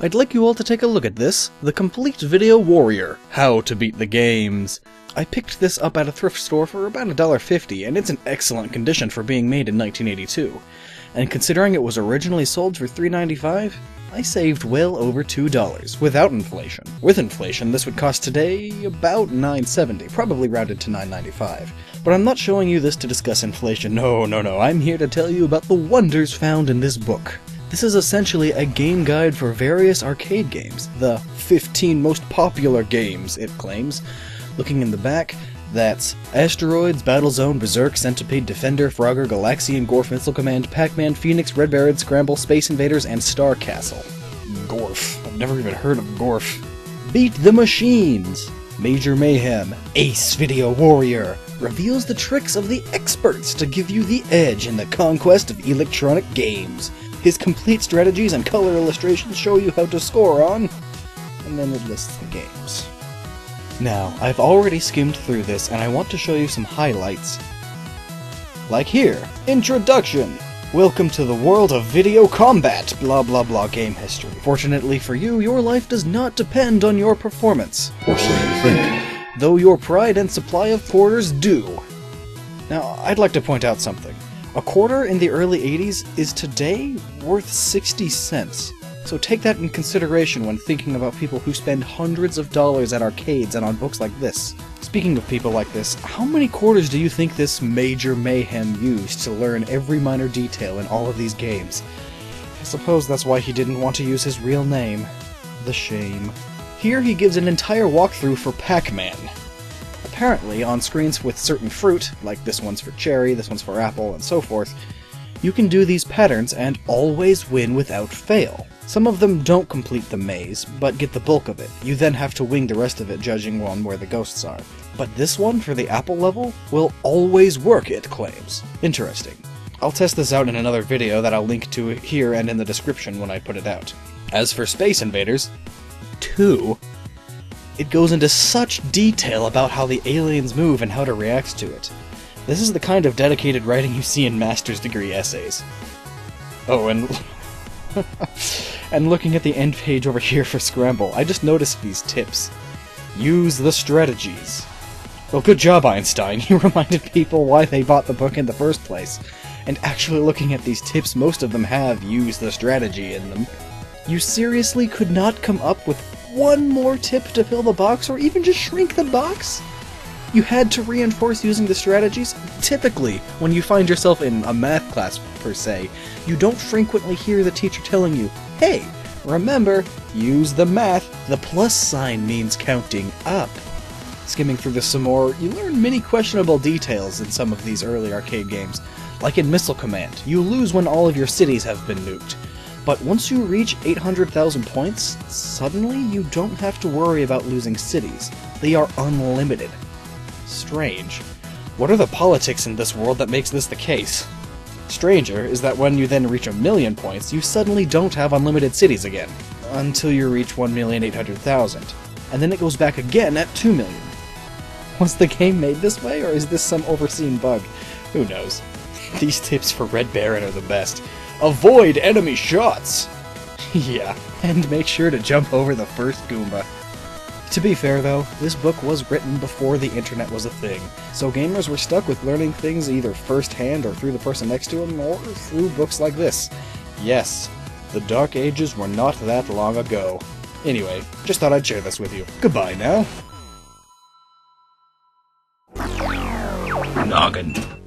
I'd like you all to take a look at this, The Complete Video Warrior, How to Beat the Games. I picked this up at a thrift store for about $1.50, and it's in excellent condition for being made in 1982. And considering it was originally sold for $3.95, I saved well over $2, without inflation. With inflation, this would cost today about $9.70, probably rounded to $9.95. But I'm not showing you this to discuss inflation, no, I'm here to tell you about the wonders found in this book. This is essentially a game guide for various arcade games, the 15 most popular games, it claims. Looking in the back, that's Asteroids, Battlezone, Berserk, Centipede, Defender, Frogger, Galaxian, Gorf, Missile Command, Pac-Man, Phoenix, Red Baron, Scramble, Space Invaders, and Star Castle. Gorf. I've never even heard of Gorf. Beat the Machines! Major Mayhem, Ace Video Warrior, reveals the tricks of the experts to give you the edge in the conquest of electronic games. His complete strategies and color illustrations show you how to score on, and then it lists the games. Now, I've already skimmed through this, and I want to show you some highlights. Like here, Introduction! Welcome to the world of video combat, blah blah blah game history. Fortunately for you, your life does not depend on your performance. Or so you think. Though your pride and supply of quarters do. Now, I'd like to point out something. A quarter in the early 80s is today worth 60 cents. So take that in consideration when thinking about people who spend hundreds of dollars at arcades and on books like this. Speaking of people like this, how many quarters do you think this Major Mayhem used to learn every minor detail in all of these games? I suppose that's why he didn't want to use his real name. The shame. Here he gives an entire walkthrough for Pac-Man. Apparently, on screens with certain fruit, like this one's for cherry, this one's for apple, and so forth, you can do these patterns and always win without fail. Some of them don't complete the maze, but get the bulk of it. You then have to wing the rest of it, judging on where the ghosts are. But this one, for the apple level, will always work, it claims. Interesting. I'll test this out in another video that I'll link to here and in the description when I put it out. As for Space Invaders 2, it goes into such detail about how the aliens move and how to react to it. This is the kind of dedicated writing you see in master's degree essays. Oh, and looking at the end page over here for Scramble, I just noticed these tips. Use the strategies. Well, good job, Einstein. You reminded people why they bought the book in the first place. And actually looking at these tips, most of them have use the strategy in them. You seriously could not come up with one more tip to fill the box, or even just shrink the box? You had to reinforce using the strategies? Typically, when you find yourself in a math class, per se, you don't frequently hear the teacher telling you, hey, remember, use the math, the plus sign means counting up. Skimming through this some more, you learn many questionable details in some of these early arcade games. Like in Missile Command, you lose when all of your cities have been nuked. But once you reach 800,000 points, suddenly you don't have to worry about losing cities. They are unlimited. Strange. What are the politics in this world that makes this the case? Stranger is that when you then reach 1,000,000 points, you suddenly don't have unlimited cities again. Until you reach 1,800,000. And then it goes back again at 2 million. Was the game made this way, or is this some overseen bug? Who knows. These tips for Red Baron are the best. Avoid enemy shots! Yeah, and make sure to jump over the first Goomba. To be fair though, this book was written before the internet was a thing, so gamers were stuck with learning things either firsthand or through the person next to them, or through books like this. Yes, the Dark Ages were not that long ago. Anyway, just thought I'd share this with you. Goodbye now. Gnoggin.